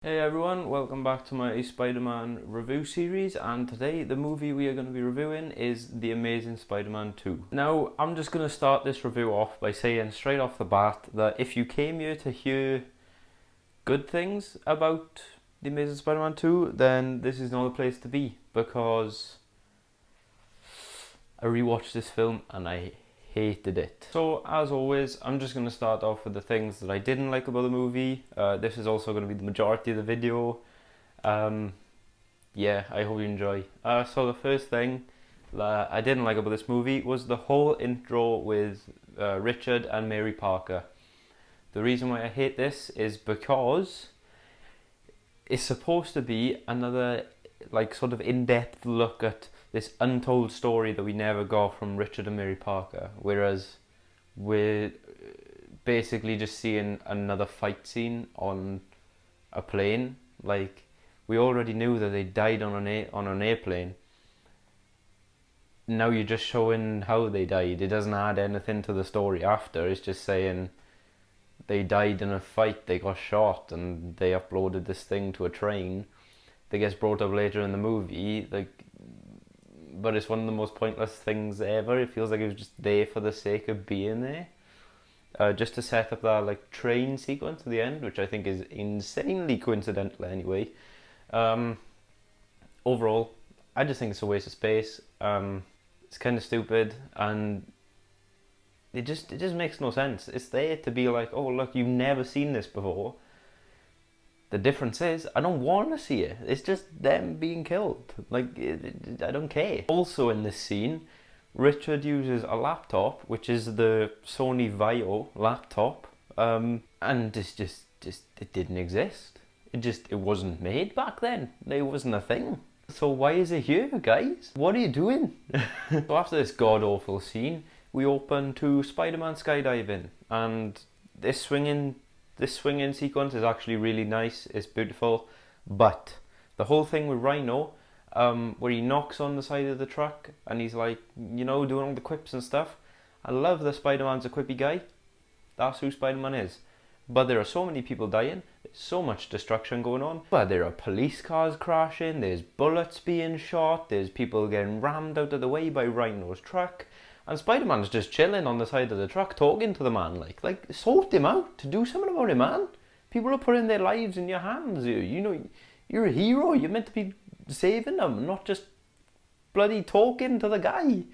Hey everyone, welcome back to my Spider-Man review series, and today the movie we are going to be reviewing is The Amazing Spider-Man 2. Now, I'm just going to start this review off by saying straight off the bat that if you came here to hear good things about The Amazing Spider-Man 2, then this is not the place to be, because I rewatched this film and I hated it. So as always, I'm just going to start off with the things that I didn't like about the movie. This is also going to be the majority of the video. Yeah, I hope you enjoy. So the first thing that I didn't like about this movie was the whole intro with Richard and Mary Parker. The reason why I hate this is because it's supposed to be another like sort of in-depth look at this untold story that we never got from Richard and Mary Parker, whereas we're basically just seeing another fight scene on a plane. Like, we already knew that they died on an airplane. Now you're just showing how they died. It doesn't add anything to the story after. It's just saying they died in a fight, they got shot, and they uploaded this thing to a train that gets brought up later in the movie. But it's one of the most pointless things ever. It feels like it was just there for the sake of being there. Just to set up that like train sequence at the end, which I think is insanely coincidental anyway. Overall, I just think it's a waste of space. It's kind of stupid, and it just makes no sense. It's there to be like, oh look, you've never seen this before. The difference is, I don't want to see it. It's just them being killed. Like, I don't care. Also in this scene, Richard uses a laptop, which is the Sony Vaio laptop, and it didn't exist. It wasn't made back then. It wasn't a thing. So why is it here, guys? What are you doing? So after this god-awful scene, we open to Spider-Man skydiving, and this swinging sequence is actually really nice. It's beautiful, but the whole thing with Rhino, where he knocks on the side of the truck and he's like, you know, doing all the quips and stuff. I love that Spider-Man's a quippy guy. That's who Spider-Man is. But there are so many people dying. There's so much destruction going on. But there are police cars crashing. There's bullets being shot. There's people getting rammed out of the way by Rhino's truck. And Spider-Man's just chilling on the side of the truck talking to the man, like sort him out, do something about it, man. People are putting their lives in your hands. You know, you're a hero. You're meant to be saving them, not just bloody talking to the guy.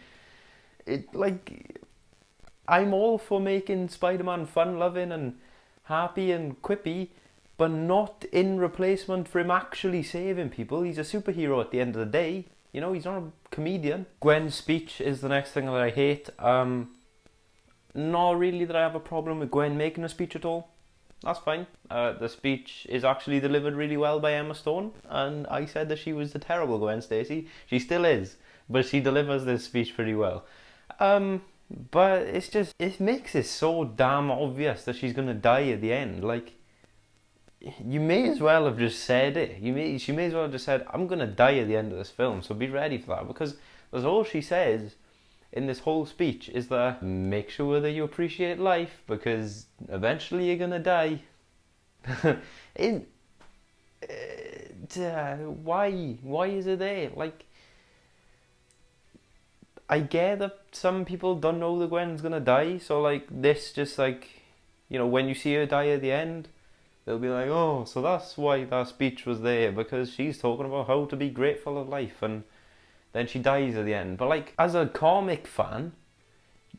I'm all for making Spider-Man fun-loving and happy and quippy, but not in replacement for him actually saving people. He's a superhero at the end of the day. You know, he's not a comedian. Gwen's speech is the next thing that I hate. Not really that I have a problem with Gwen making a speech at all. That's fine. The speech is actually delivered really well by Emma Stone, and I said that she was the terrible Gwen Stacy. She still is, but she delivers this speech pretty well. But it makes it so damn obvious that she's gonna die at the end. Like, you may as well have just said it. She may as well have just said, I'm going to die at the end of this film, so be ready for that. Because that's all she says in this whole speech is that, make sure that you appreciate life, because eventually you're going to die. Why is it there? Like, I get that some people don't know that Gwen's going to die, so like this just like, you know, when you see her die at the end, they'll be like, oh, so that's why that speech was there, because she's talking about how to be grateful of life, and then she dies at the end. But like, as a comic fan,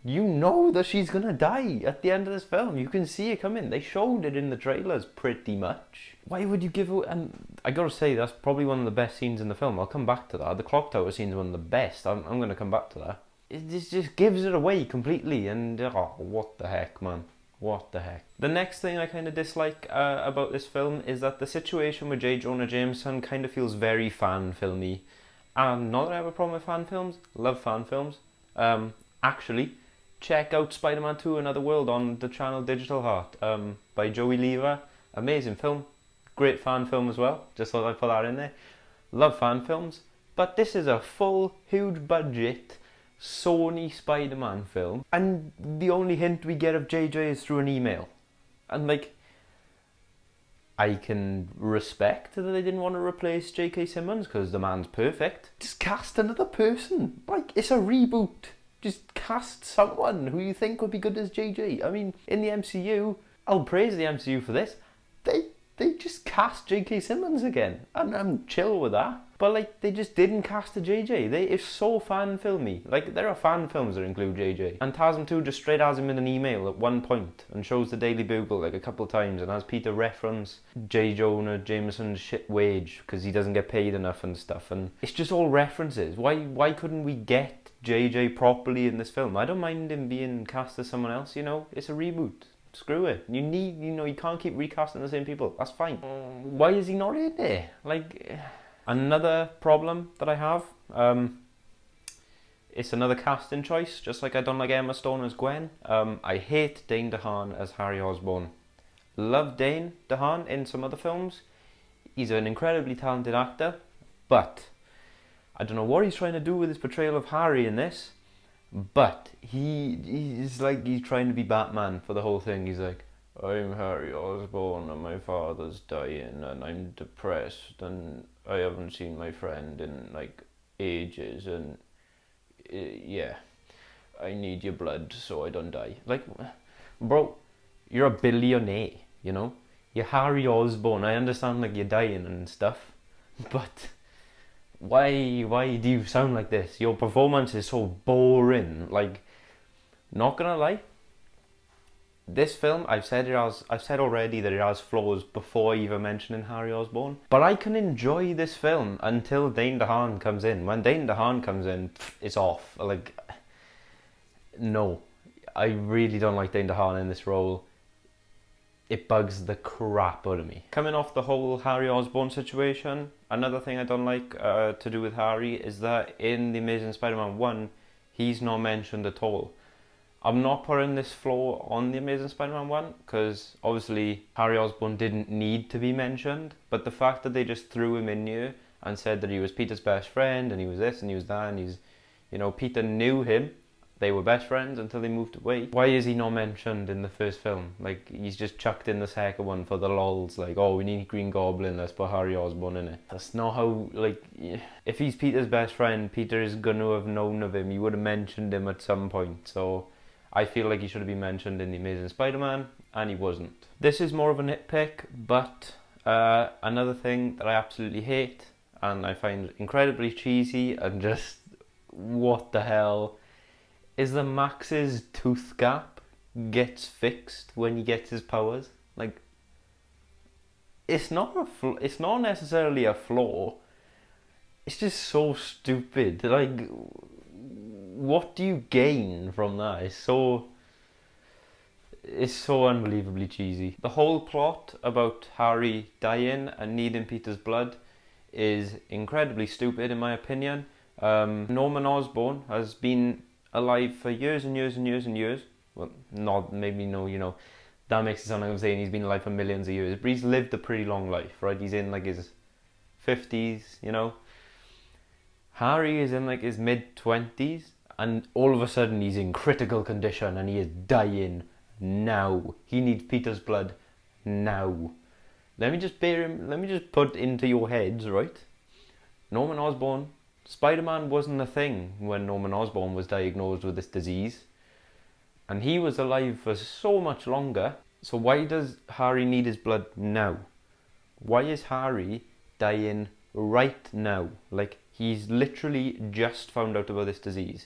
you know that she's gonna die at the end of this film. You can see it coming. They showed it in the trailers pretty much. Why would you give it? And I gotta say, that's probably one of the best scenes in the film. I'll come back to that. The clock tower scene is one of the best. I'm gonna come back to that. It just gives it away completely, and oh, what the heck, man. What the heck. The next thing I kind of dislike about this film is that the situation with J. Jonah Jameson kind of feels very fan filmy. And not that I have a problem with fan films, love fan films. Actually, check out Spider-Man 2 Another World on the channel Digital Heart by Joey Lever. Amazing film, great fan film as well, just thought I'd put that in there. Love fan films, but this is a full, huge budget Sony Spider-Man film, and the only hint we get of JJ is through an email. And like, I can respect that they didn't want to replace J.K. Simmons because the man's perfect. Just cast another person. Like, it's a reboot. Just cast someone who you think would be good as JJ. I mean, in the MCU, I'll praise the MCU for this. They just cast J.K. Simmons again, and I'm chill with that. But like, they just didn't cast a JJ. It's so fan filmy. Like, there are fan films that include JJ. And TASM 2 just straight has him in an email at one point and shows the Daily Bugle like a couple of times and has Peter reference J. Jonah Jameson's shit wage because he doesn't get paid enough and stuff. And it's just all references. Why couldn't we get JJ properly in this film? I don't mind him being cast as someone else, you know? It's a reboot. Screw it. You can't keep recasting the same people. That's fine. Why is he not in there? Like, another problem that I have, it's another casting choice, just like I don't like Emma Stone as Gwen. I hate Dane DeHaan as Harry Osborn. Love Dane DeHaan in some other films. He's an incredibly talented actor, but I don't know what he's trying to do with his portrayal of Harry in this. But he's like, he's trying to be Batman for the whole thing. He's like, I'm Harry Osborn and my father's dying and I'm depressed and I haven't seen my friend in like ages and yeah, I need your blood so I don't die. Like, bro, you're a billionaire, you know? You're Harry Osborn. I understand like you're dying and stuff, but why do you sound like this? Your performance is so boring. Like, not gonna lie, this film, I've said already that it has flaws before even mentioning Harry Osborn. But I can enjoy this film until Dane DeHaan comes in. When Dane DeHaan comes in, it's off. Like, no, I really don't like Dane DeHaan in this role. It bugs the crap out of me. Coming off the whole Harry Osborn situation, another thing I don't like to do with Harry is that in The Amazing Spider-Man 1, he's not mentioned at all. I'm not putting this flaw on The Amazing Spider-Man 1 because obviously Harry Osborn didn't need to be mentioned, but the fact that they just threw him in here and said that he was Peter's best friend and he was this and he was that and he's, you know, Peter knew him. They were best friends until they moved away. Why is he not mentioned in the first film? Like, he's just chucked in the second one for the lols. Like, oh, we need Green Goblin, let's put Harry Osborn in it. That's not how, like, if he's Peter's best friend, Peter is going to have known of him. He would have mentioned him at some point. So I feel like he should have been mentioned in The Amazing Spider-Man, and he wasn't. This is more of a nitpick, but another thing that I absolutely hate, and I find incredibly cheesy, and just, what the hell, is that Max's tooth gap gets fixed when he gets his powers. Like, it's not necessarily a flaw. It's just so stupid. Like, what do you gain from that? It's so unbelievably cheesy. The whole plot about Harry dying and needing Peter's blood is incredibly stupid in my opinion. Norman Osborn has been alive for years and years and years and years. Well, not maybe no, you know, that makes it sound like I'm saying he's been alive for millions of years, but he's lived a pretty long life, right? He's in like his 50s, you know. Harry is in like his mid-20s, and all of a sudden he's in critical condition and he is dying now. He needs Peter's blood now. Let me just put into your heads, right? Norman Osborn, Spider-Man wasn't a thing when Norman Osborn was diagnosed with this disease. And he was alive for so much longer. So why does Harry need his blood now? Why is Harry dying right now? Like, he's literally just found out about this disease.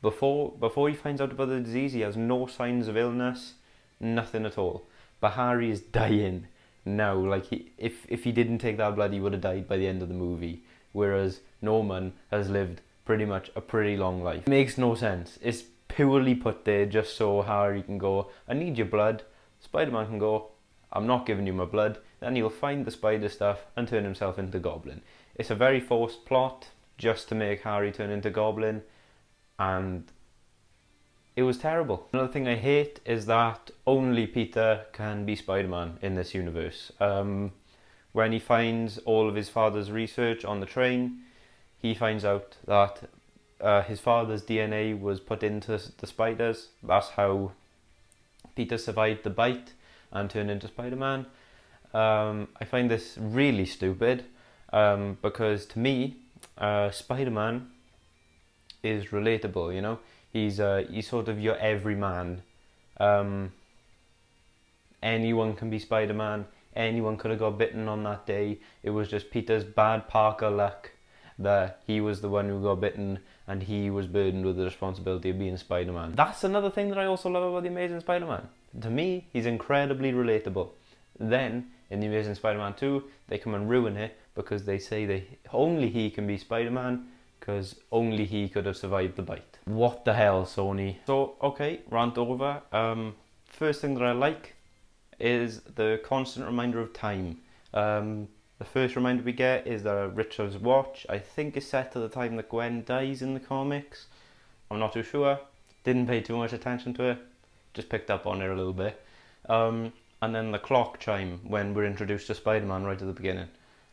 Before he finds out about the disease, he has no signs of illness, nothing at all. But Harry is dying now. Like, if he didn't take that blood, he would have died by the end of the movie. Whereas Norman has lived pretty much a pretty long life. It makes no sense. It's purely put there just so Harry can go, I need your blood. Spider-Man can go, I'm not giving you my blood. Then he'll find the spider stuff and turn himself into Goblin. It's a very forced plot just to make Harry turn into Goblin, and it was terrible. Another thing I hate is that only Peter can be Spider-Man in this universe. When he finds all of his father's research on the train, he finds out that his father's DNA was put into the spiders. That's how Peter survived the bite and turned into Spider-Man. I find this really stupid because to me, Spider-Man is relatable. You know, he's sort of your everyman. Anyone can be Spider-Man. Anyone could have got bitten on that day. It was just Peter's bad Parker luck that he was the one who got bitten and he was burdened with the responsibility of being Spider-Man. That's another thing that I also love about The Amazing Spider-Man. To me, he's incredibly relatable. Then, in The Amazing Spider-Man 2, they come and ruin it because they say only he can be Spider-Man because only he could have survived the bite. What the hell, Sony? So, okay, rant over. First thing that I like is the constant reminder of time. The first reminder we get is that Richard's watch, I think, is set to the time that Gwen dies in the comics. I'm not too sure. Didn't pay too much attention to it. Just picked up on it a little bit. And then the clock chime when we're introduced to Spider-Man right at the beginning.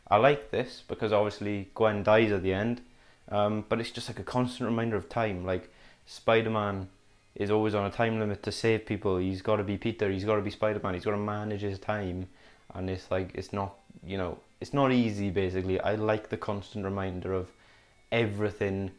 I like this because obviously Gwen dies at the end, but it's just like a constant reminder of time. Like, Spider-Man is always on a time limit to save people. He's got to be Peter, he's got to be Spider-Man, he's got to manage his time. And it's like, it's not, you know, it's not easy basically. I like the constant reminder of everything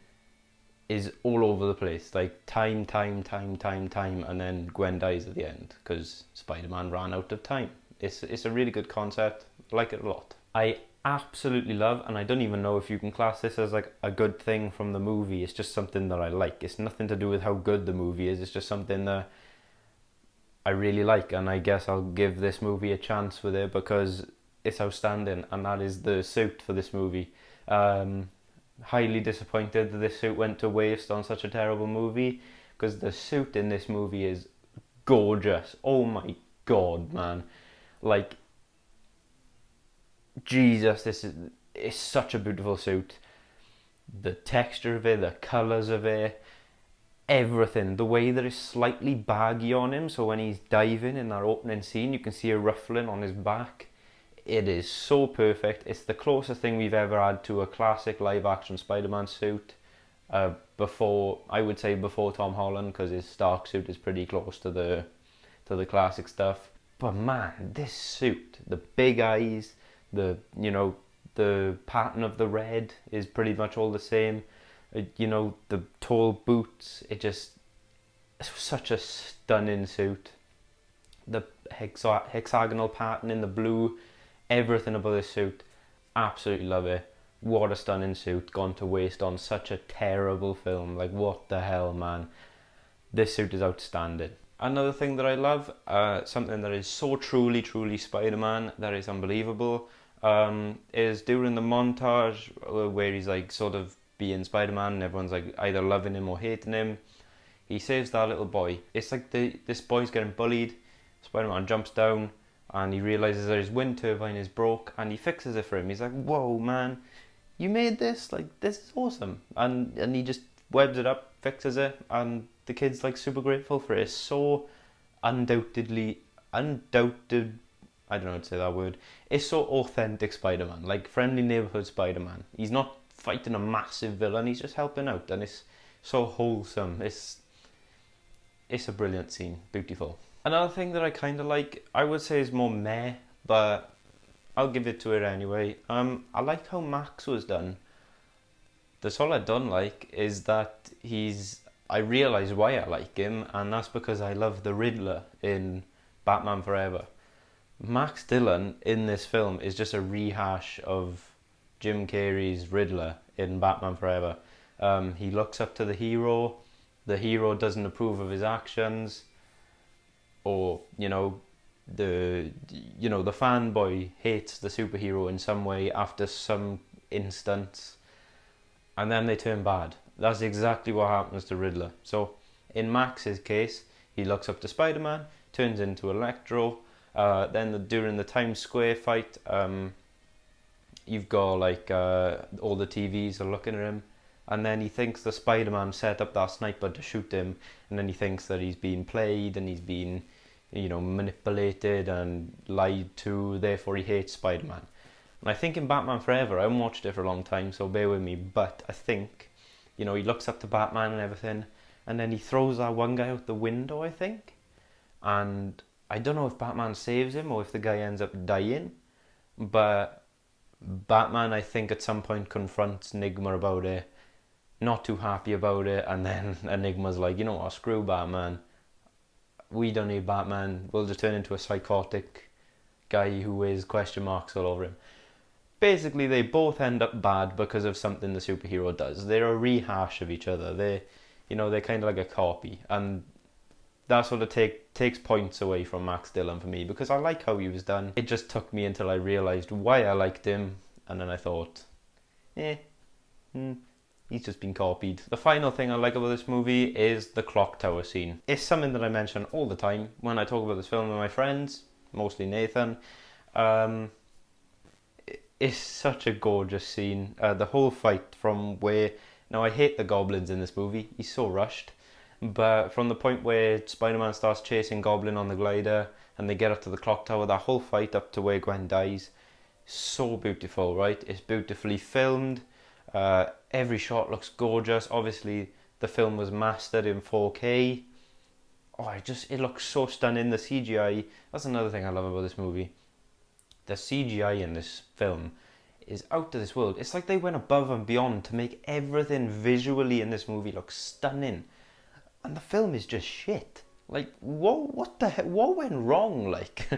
is all over the place. Like time, and then Gwen dies at the end because Spider-Man ran out of time. It's a really good concept. I like it a lot. I absolutely love, and I don't even know if you can class this as like a good thing from the movie. It's just something that I like. It's nothing to do with how good the movie is. It's just something that I really like, and I guess I'll give this movie a chance with it because it's outstanding, and that is the suit for this movie. Highly disappointed that this suit went to waste on such a terrible movie because the suit in this movie is gorgeous. Oh my god, man. Like, Jesus, it's such a beautiful suit. The texture of it, the colours of it, everything. The way that it's slightly baggy on him, so when he's diving in that opening scene, you can see a ruffling on his back. It is so perfect. It's the closest thing we've ever had to a classic live-action Spider-Man suit. Before Tom Holland, because his Stark suit is pretty close to the classic stuff. But man, this suit, the big eyes, the pattern of the red is pretty much all the same. The tall boots, it's such a stunning suit. The hexagonal pattern in the blue, everything about this suit, absolutely love it. What a stunning suit, gone to waste on such a terrible film. Like, what the hell, man. This suit is outstanding. Another thing that I love, something that is so truly Spider-Man, that is unbelievable, is during the montage where he's like sort of being Spider-Man and everyone's like either loving him or hating him. He saves that little boy. It's like this boy's getting bullied. Spider-Man jumps down and he realizes that his wind turbine is broke and he fixes it for him. He's like, whoa, man, you made this? Like, this is awesome. And he just webs it up, fixes it, and the kid's like super grateful for it. It's so undoubted, I don't know how to say that word. It's so authentic Spider-Man, like friendly neighborhood Spider-Man. He's not fighting a massive villain, he's just helping out, and it's so wholesome. It's a brilliant scene, beautiful. Another thing that I kind of like, I would say is more meh, but I'll give it to it anyway. I like how Max was done. That's all I don't like, is that I realise why I like him, and that's because I love the Riddler in Batman Forever. Max Dillon in this film is just a rehash of Jim Carrey's Riddler in Batman Forever. He looks up to the hero doesn't approve of his actions, or the fanboy hates the superhero in some way after some instance, and then they turn bad. That's exactly what happens to Riddler. So in Max's case, he looks up to Spider-Man, turns into Electro. Then during the Times Square fight, you've got like all the TVs are looking at him, and then he thinks the Spider-Man set up that sniper to shoot him, and then he thinks that he's been played and he's been manipulated and lied to, therefore he hates Spider-Man. And I think in Batman Forever, I haven't watched it for a long time, so bear with me, but I think, he looks up to Batman and everything, and then he throws that one guy out the window, I think, and I don't know if Batman saves him or if the guy ends up dying, but Batman, I think, at some point confronts Enigma about it, not too happy about it, and then Enigma's like, you know what, screw Batman. We don't need Batman. We'll just turn into a psychotic guy who wears question marks all over him. Basically, they both end up bad because of something the superhero does. They're a rehash of each other. They're kind of like a copy, and that sort of takes points away from Max Dillon for me, because I like how he was done. It just took me until I realised why I liked him, and then I thought, he's just been copied. The final thing I like about this movie is the clock tower scene. It's something that I mention all the time when I talk about this film with my friends, mostly Nathan. It's such a gorgeous scene. The whole fight from where... Now, I hate the goblins in this movie. He's so rushed. But from the point where Spider-Man starts chasing Goblin on the glider and they get up to the clock tower, that whole fight up to where Gwen dies, so beautiful, right? It's beautifully filmed. Every shot looks gorgeous. Obviously, the film was mastered in 4K. It looks so stunning. The CGI, that's another thing I love about this movie. The CGI in this film is out of this world. It's like they went above and beyond to make everything visually in this movie look stunning. And the film is just shit. Like, what the heck? What went wrong? Like,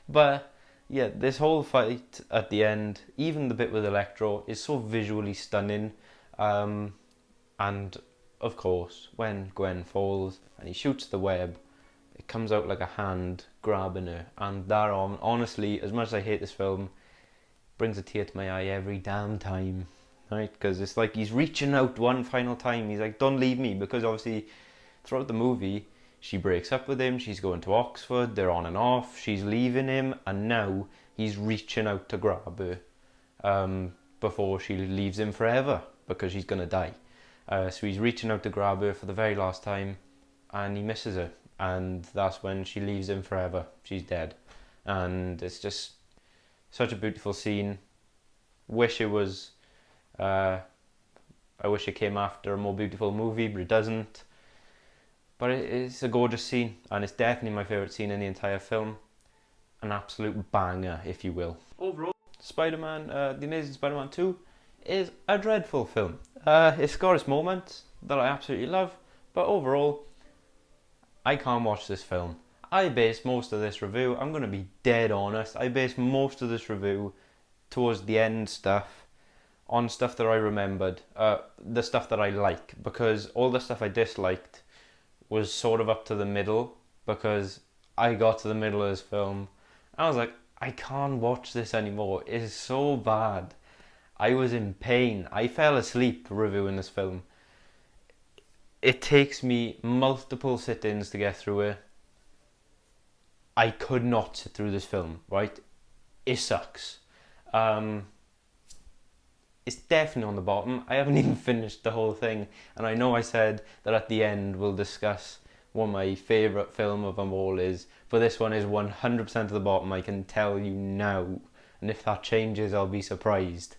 but yeah, this whole fight at the end, even the bit with Electro, is so visually stunning. And of course, when Gwen falls and he shoots the web, it comes out like a hand grabbing her. And that, honestly, as much as I hate this film, brings a tear to my eye every damn time. Right? Because it's like he's reaching out one final time. He's like, don't leave me. Because obviously, throughout the movie, she breaks up with him, she's going to Oxford, they're on and off, she's leaving him, and now he's reaching out to grab her before she leaves him forever, because she's going to die. So he's reaching out to grab her for the very last time, and he misses her, and that's when she leaves him forever. She's dead. And it's just such a beautiful scene. I wish it came after a more beautiful movie, but it doesn't. But it's a gorgeous scene, and it's definitely my favourite scene in the entire film. An absolute banger, if you will. Overall, Spider-Man, The Amazing Spider-Man 2 is a dreadful film. It's got its moments that I absolutely love, but overall, I can't watch this film. I base most of this review, I'm going to be dead honest, I base most of this review towards the end stuff on stuff that I remembered, the stuff that I like, because all the stuff I disliked was sort of up to the middle, because I got to the middle of this film and I was like, I can't watch this anymore. It is so bad. I was in pain. I fell asleep reviewing this film. It takes me multiple sit-ins to get through it. I could not sit through this film, right? It sucks. It's definitely on the bottom. I haven't even finished the whole thing, and I know I said that at the end we'll discuss what my favourite film of them all is, but this one is 100% of the bottom, I can tell you now, and if that changes I'll be surprised.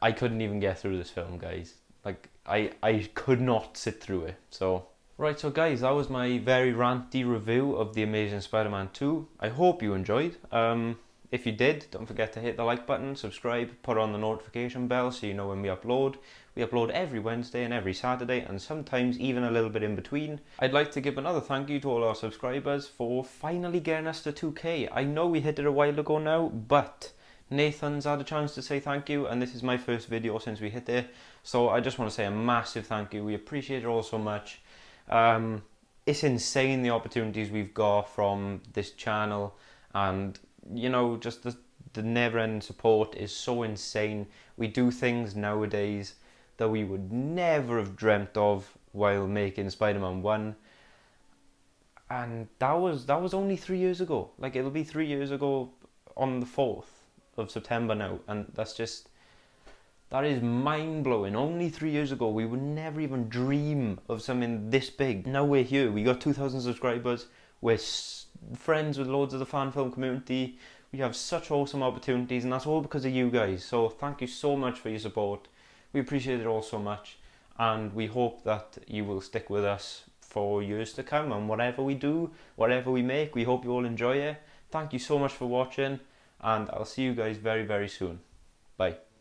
I couldn't even get through this film, guys. Like, I could not sit through it. So right, so guys, that was my very ranty review of The Amazing Spider-Man 2. I hope you enjoyed. If you did, don't forget to hit the like button, subscribe, put on the notification bell so you know when we upload. We upload every Wednesday and every Saturday, and sometimes even a little bit in between. I'd like to give another thank you to all our subscribers for finally getting us to 2K. I know we hit it a while ago now, but Nathan's had a chance to say thank you, and this is my first video since we hit there. So I just want to say a massive thank you. We appreciate it all so much. It's insane the opportunities we've got from this channel, and you know, just the never-ending support is so insane. We do things nowadays that we would never have dreamt of while making Spider-Man 1, and that was only 3 years ago. Like, it'll be 3 years ago on the 4th of September now, and that is mind-blowing. Only 3 years ago we would never even dream of something this big. Now we're here, we got 2,000 subscribers, we're friends with loads of the fan film community, we have such awesome opportunities, and that's all because of you guys. So thank you so much for your support. We appreciate it all so much, and we hope that you will stick with us for years to come, and whatever we do, whatever we make, we hope you all enjoy it. Thank you so much for watching, and I'll see you guys very, very soon. Bye.